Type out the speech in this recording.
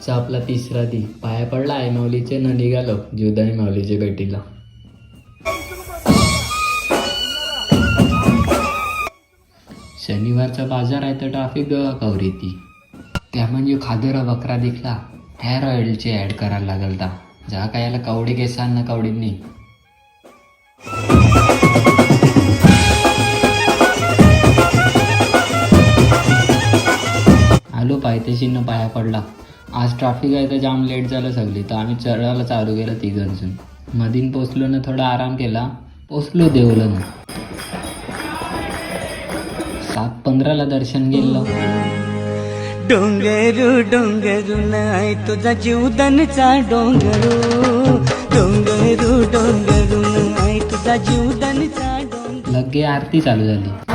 आजचा आपला तिसरा दी पाया पडला आई माऊलीचे न निघालो जीवदानी माऊलीच्या भेटीला. शनिवारचा बाजार आहे तर ट्रॅफिक कवरी ती. त्या म्हणजे खादरा बकरा दिखला हेअर ऑइलचे ॲड करायला लागल ता जा काय याला कवडी केसान ना कवडींनी. आलो पायथ्याशीनं पाया पडला. आज ट्रॅफिक आहे तर जाम लेट झालं सगळी तर आम्ही चढायला चालू केलं तिघांजून. मधीन पोचलो ना थोडा आराम केला. पोचलो देवलं ना 7:15 दर्शन गेलं. डोंगरू डोंगरू नाही तुझा जीवदानचा डोंगरू. डोंगरू डोंगरू नाही तुझा जीवदानचा डोंगरू. लगे आरती चालू झाली.